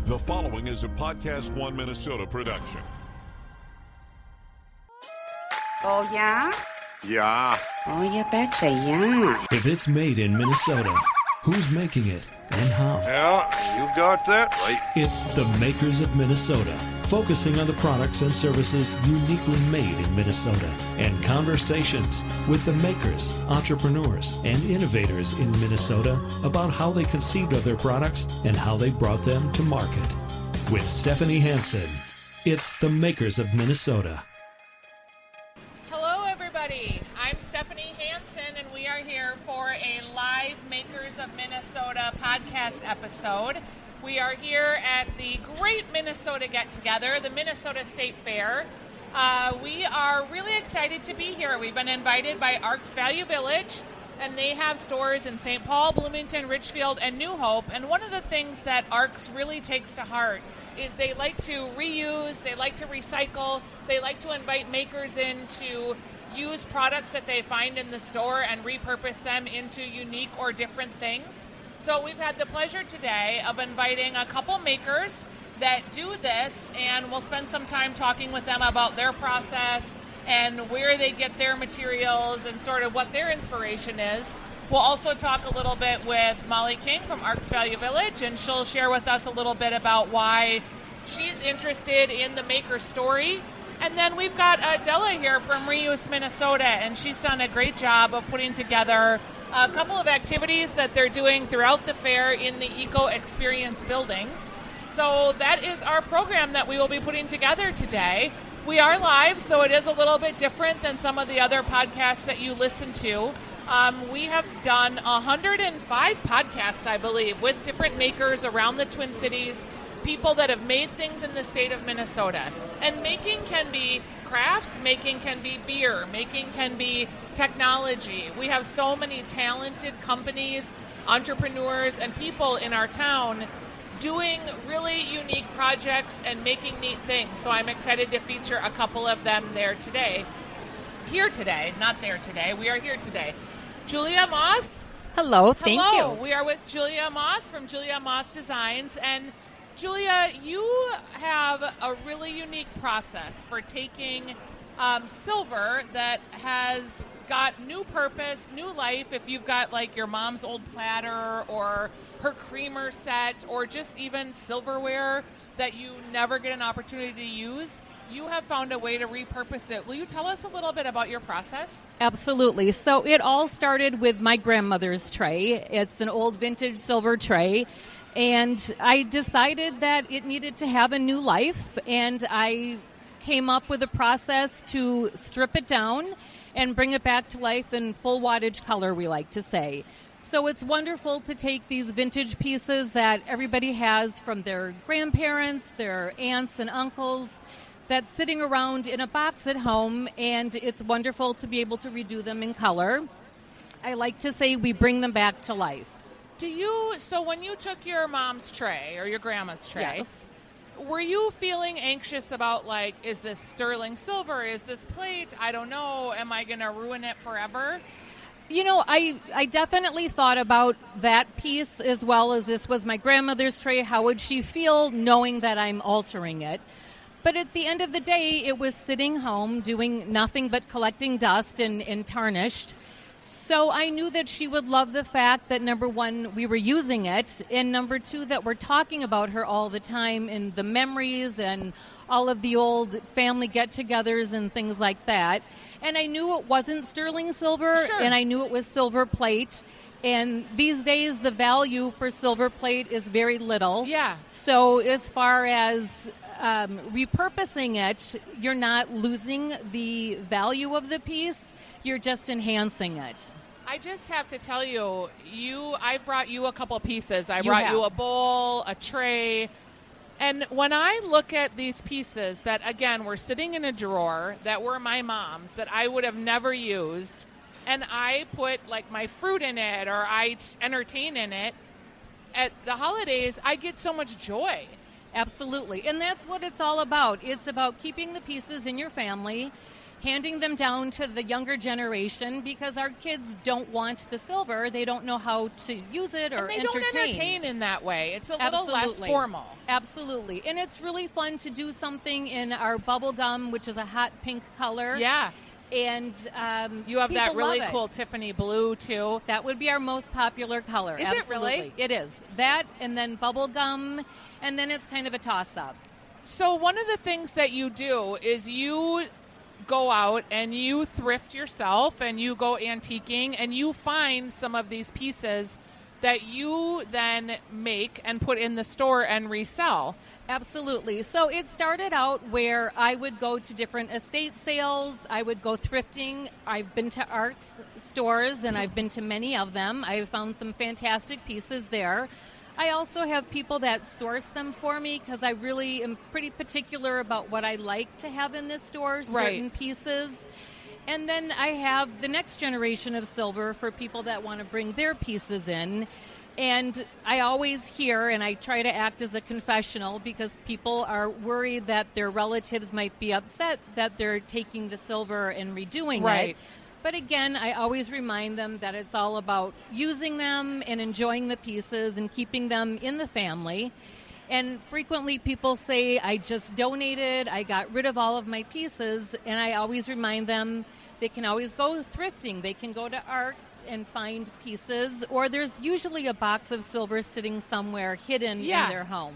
The following is a Podcast One Minnesota production. Oh, yeah? Yeah. Oh, you betcha, yeah. If it's made in Minnesota, who's making it and how? Yeah, you got that right. It's the Makers of Minnesota, focusing on the products and services uniquely made in Minnesota, and conversations with the makers, entrepreneurs, and innovators in Minnesota about how they conceived of their products and how they brought them to market. With Stephanie Hansen, it's the Makers of Minnesota. I'm Stephanie Hansen, and we are here for a live Makers of Minnesota podcast episode. We are here at the Great Minnesota Get-Together, the Minnesota State Fair. We are really excited to be here. We've been invited by Arks Value Village, and they have stores in St. Paul, Bloomington, Richfield, and New Hope. And one of the things that Arks really takes to heart is they like to reuse, they like to recycle, they like to invite makers in to use products that they find in the store and repurpose them into unique or different things. So we've had the pleasure today of inviting a couple makers that do this, and we'll spend some time talking with them about their process and where they get their materials and sort of what their inspiration is. We'll also talk a little bit with Molly King from Arks Value Village, and she'll share with us a little bit about why she's interested in the maker story. And then we've got Della here from Reuse Minnesota, and she's done a great job of putting together a couple of activities that they're doing throughout the fair in the Eco Experience building. So that is our program that we will be putting together today. We are live, so it is a little bit different than some of the other podcasts that you listen to. We have done 105 podcasts, I believe, with different makers around the Twin Cities, people that have made things in the state of Minnesota. And making can be crafts, making can be beer, making can be technology. We have so many talented companies, entrepreneurs, and people in our town doing really unique projects and making neat things. So I'm excited to feature a couple of them there today. Here today, not there today. We are here today. Julia Moss. Hello, thank you. We are with Julia Moss from Julia Moss Designs. And Julia, you have a really unique process for taking silver that has got new purpose, new life. If you've got like your mom's old platter or her creamer set or just even silverware that you never get an opportunity to use, you have found a way to repurpose it. Will you tell us a little bit about your process? Absolutely. So it all started with my grandmother's tray. It's an old vintage silver tray. And I decided that it needed to have a new life, and I came up with a process to strip it down and bring it back to life in full wattage color, we like to say. So it's wonderful to take these vintage pieces that everybody has from their grandparents, their aunts and uncles, that's sitting around in a box at home, and it's wonderful to be able to redo them in color. I like to say we bring them back to life. So when you took your mom's tray or your grandma's tray, Yes. Were you feeling anxious about, like, is this sterling silver? Is this plate? I don't know. Am I going to ruin it forever? You know, I definitely thought about that piece as well as this was my grandmother's tray. How would she feel knowing that I'm altering it? But at the end of the day, it was sitting home doing nothing but collecting dust and tarnished. So I knew that she would love the fact that, number one, we were using it, and number two, that we're talking about her all the time and the memories and all of the old family get-togethers and things like that. And I knew it wasn't sterling silver, Sure. and I knew it was silver plate. And these days, the value for silver plate is very little. Yeah. So as far as repurposing it, you're not losing the value of the piece. You're just enhancing it. I just have to tell you, I brought you a couple pieces. I brought you a bowl, a tray. And when I look at these pieces that, again, were sitting in a drawer, that were my mom's, that I would have never used, and I put, like, my fruit in it or I entertain in it, at the holidays, I get so much joy. Absolutely. And that's what it's all about. It's about keeping the pieces in your family handing them down to the younger generation because our kids don't want the silver. They don't know how to use it or And they entertain. don't entertain in that way. It's a little less formal. Absolutely. And it's really fun to do something in our bubble gum, which is a hot pink color. Yeah. And you have that people really love it. cool Tiffany blue, too. That would be our most popular color. Is it really? It is. That and then bubble gum, and then it's kind of a toss-up. So one of the things that you do is you go out and you thrift yourself and you go antiquing and you find some of these pieces that you then make and put in the store and resell. Absolutely. So it started out where I would go to different estate sales. I would go thrifting. I've been to art stores, and I've been to many of them. I've found some fantastic pieces there. I also have people that source them for me because I really am pretty particular about what I like to have in this store, certain pieces. And then I have the next generation of silver for people that want to bring their pieces in. And I always hear, and I try to act as a confessional because people are worried that their relatives might be upset that they're taking the silver and redoing it. But again, I always remind them that it's all about using them and enjoying the pieces and keeping them in the family. And frequently people say, I just donated, I got rid of all of my pieces, and I always remind them they can always go thrifting. They can go to Arts and find pieces, or there's usually a box of silver sitting somewhere hidden in their home.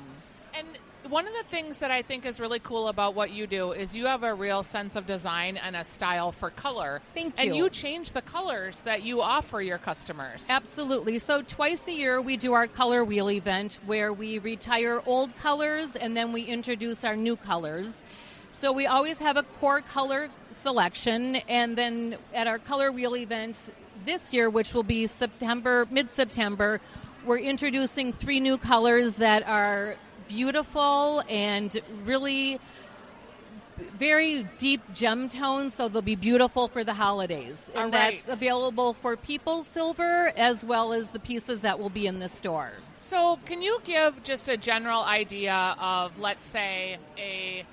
And one of the things that I think is really cool about what you do is you have a real sense of design and a style for color. Thank you. And you change the colors that you offer your customers. Absolutely. So twice a year we do our color wheel event where we retire old colors and then we introduce our new colors. So we always have a core color selection, and then at our color wheel event this year, which will be mid-September, we're introducing 3 new colors that are beautiful and really very deep gem tones, so they'll be beautiful for the holidays. And that's available for People's Silver as well as the pieces that will be in the store. So can you give just a general idea of, let's say, a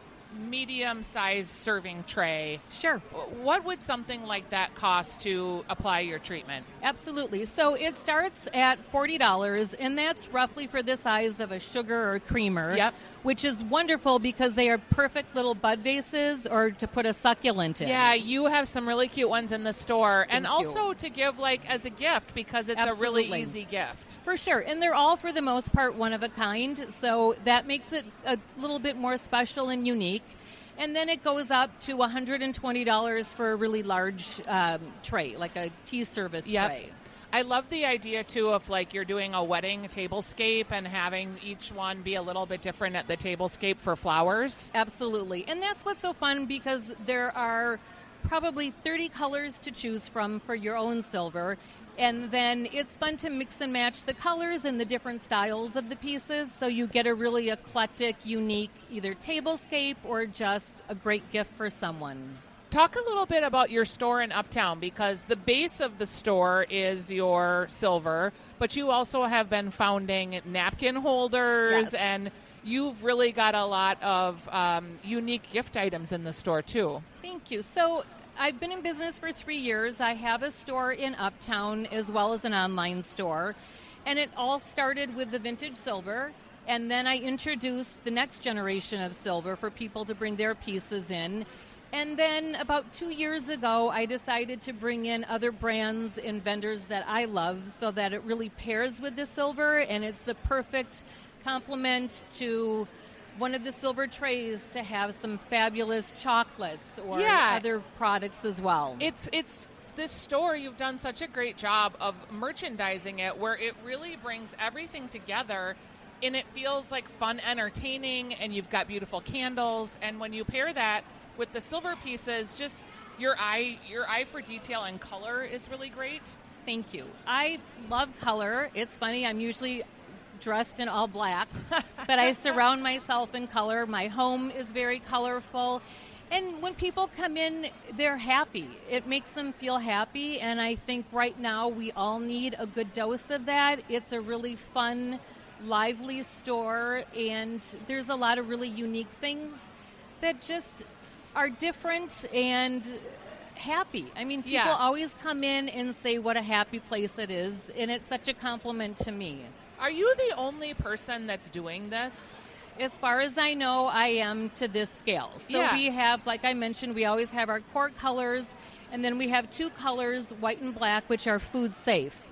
medium-sized serving tray? Sure. What would something like that cost to apply your treatment? Absolutely. So it starts at $40, and that's roughly for the size of a sugar or creamer. Yep. Which is wonderful because they are perfect little bud vases or to put a succulent in. Yeah, you have some really cute ones in the store. Thank and also to give like as a gift because it's Absolutely. a really easy gift. For sure. And they're all, for the most part, one of a kind. So that makes it a little bit more special and unique. And then it goes up to $120 for a really large tray, like a tea service tray. I love the idea, too, of like you're doing a wedding tablescape and having each one be a little bit different at the tablescape for flowers. Absolutely. And that's what's so fun because there are probably 30 colors to choose from for your own silver. And then it's fun to mix and match the colors and the different styles of the pieces so you get a really eclectic, unique either tablescape or just a great gift for someone. Talk a little bit about your store in Uptown because the base of the store is your silver, but you also have been founding napkin holders and you've really got a lot of unique gift items in the store too. Thank you. So I've been in business for 3 years. I have a store in Uptown as well as an online store. And it all started with the vintage silver. And then I introduced the next generation of silver for people to bring their pieces in. And then about 2 years ago, I decided to bring in other brands and vendors that I love so that it really pairs with the silver. And it's the perfect complement to one of the silver trays to have some fabulous chocolates or other products as well. It's this store, you've done such a great job of merchandising it where it really brings everything together and it feels like fun, entertaining, and you've got beautiful candles. And when you pair that with the silver pieces, just your eye for detail and color is really great. Thank you. I love color. It's funny, I'm usually dressed in all black, but I surround myself in color. My home is very colorful. And when people come in, they're happy. It makes them feel happy. And I think right now we all need a good dose of that. It's a really fun, lively store. And there's a lot of really unique things that just are different and happy. I mean, people Yeah. always come in and say what a happy place it is, and it's such a compliment to me. Are you the only person that's doing this? As far as I know, I am to this scale. So Yeah. we have, like I mentioned, we always have our core colors, and then we have 2 colors, white and black, which are food safe.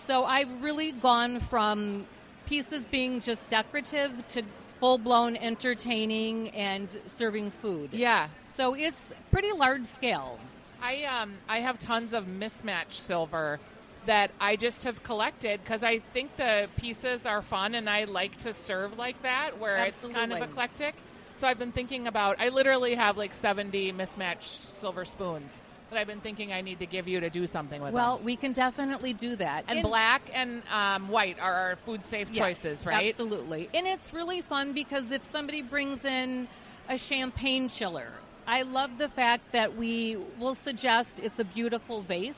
So I've really gone from pieces being just decorative to full-blown entertaining and serving food. Yeah. So it's pretty large scale. I have tons of mismatched silver that I just have collected because I think the pieces are fun and I like to serve like that where it's kind of Absolutely. eclectic. So I've been thinking about, I literally have like 70 mismatched silver spoons that I've been thinking I need to give you to do something with Well, them. we can definitely do that. And black and white are our food safe Yes, choices, right? Absolutely. And it's really fun because if somebody brings in a champagne chiller, I love the fact that we will suggest it's a beautiful vase,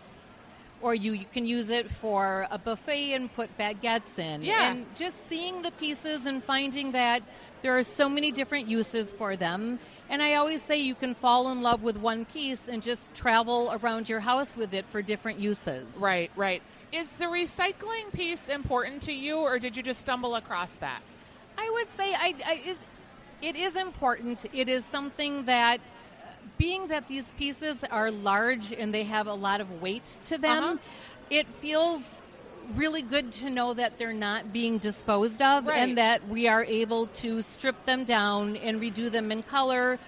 or you can use it for a buffet and put baguettes in. Yeah. And just seeing the pieces and finding that there are so many different uses for them. And I always say you can fall in love with one piece and just travel around your house with it for different uses. Right, right. Is the recycling piece important to you, or did you just stumble across that? I would say it is important. It is something that, being that these pieces are large and they have a lot of weight to them, Uh-huh. it feels really good to know that they're not being disposed of Right. and that we are able to strip them down and redo them in color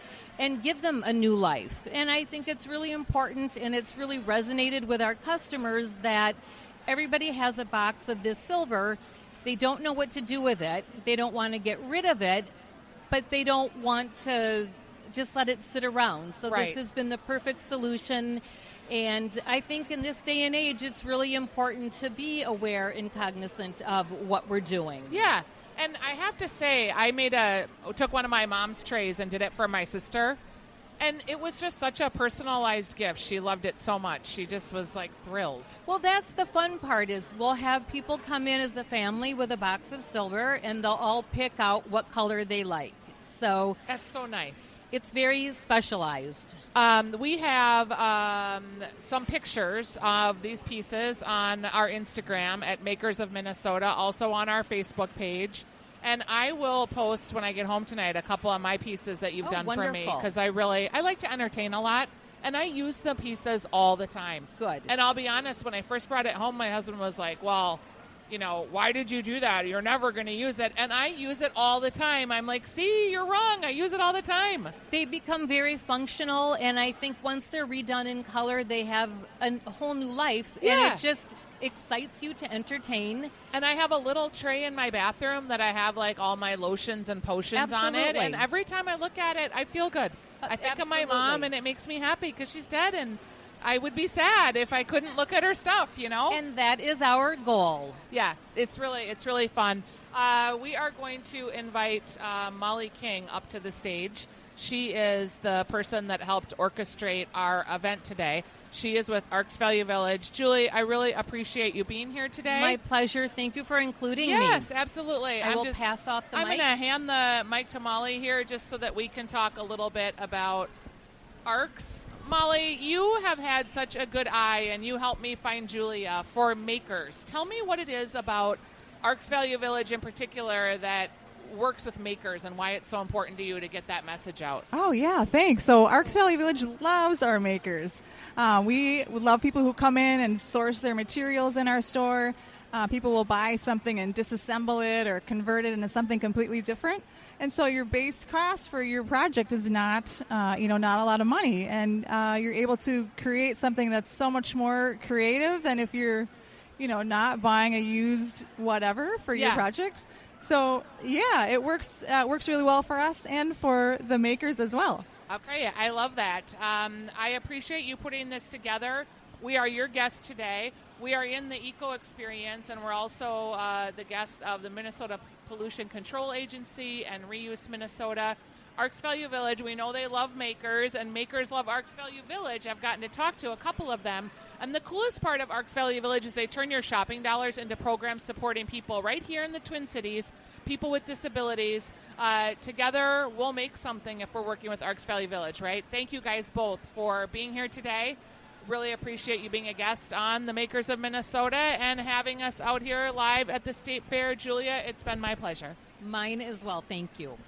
and give them a new life. And I think it's really important, and it's really resonated with our customers that everybody has a box of this silver. They don't know what to do with it. They don't want to get rid of it, but they don't want to just let it sit around. So Right. this has been the perfect solution. And I think in this day and age, it's really important to be aware and cognizant of what we're doing. Yeah. And I have to say, I took one of my mom's trays and did it for my sister. And it was just such a personalized gift. She loved it so much. She just was like thrilled. Well, that's the fun part is we'll have people come in as a family with a box of silver, and they'll all pick out what color they like. So That's so nice. it's very specialized. We have some pictures of these pieces on our Instagram at Makers of Minnesota, also on our Facebook page. And I will post when I get home tonight a couple of my pieces that you've Oh, done for me wonderful. because I like to entertain a lot. And I use the pieces all the time. Good. And I'll be honest, when I first brought it home, my husband was like, well, why did you do that? You're never going to use it. And I use it all the time. I'm like, see, you're wrong. I use it all the time. They become very functional, and I think once they're redone in color, they have a whole new life. Yeah. And it just excites you to entertain. And I have a little tray in my bathroom that I have like all my lotions and potions on it. Absolutely. And every time I look at it, I feel good. I think of my mom, Absolutely. and it makes me happy because she's dead. And I would be sad if I couldn't look at her stuff, And that is our goal. Yeah, it's really fun. We are going to invite Molly King up to the stage. She is the person that helped orchestrate our event today. She is with Arks Value Village. Julie, I really appreciate you being here today. My pleasure. Thank you for including me. Yes, absolutely. I will pass off the I'm mic. going to hand the mic to Molly here just so that we can talk a little bit about Arks. Molly, you have had such a good eye, and you helped me find Julia for makers. Tell me what it is about Arks Value Village in particular that works with makers and why it's so important to you to get that message out. Oh, yeah, thanks. So Arks Valley Village loves our makers. We love people who come in and source their materials in our store. People will buy something and disassemble it or convert it into something completely different. And so your base cost for your project is not a lot of money. And you're able to create something that's so much more creative than if you're, not buying a used whatever for your Yeah. project. So, yeah, it works really well for us and for the makers as well. Okay, I love that. I appreciate you putting this together. We are your guest today. We are in the Eco Experience, and we're also the guest of the Minnesota Pollution Control Agency and Reuse Minnesota. Arks Value Village, we know they love makers, and makers love Arks Value Village. I've gotten to talk to a couple of them. And the coolest part of Arks Value Village is they turn your shopping dollars into programs supporting people right here in the Twin Cities, people with disabilities. Together, we'll make something if we're working with Arks Valley Village, right? Thank you guys both for being here today. Really appreciate you being a guest on the Makers of Minnesota and having us out here live at the State Fair. Julia, it's been my pleasure. Mine as well. Thank you.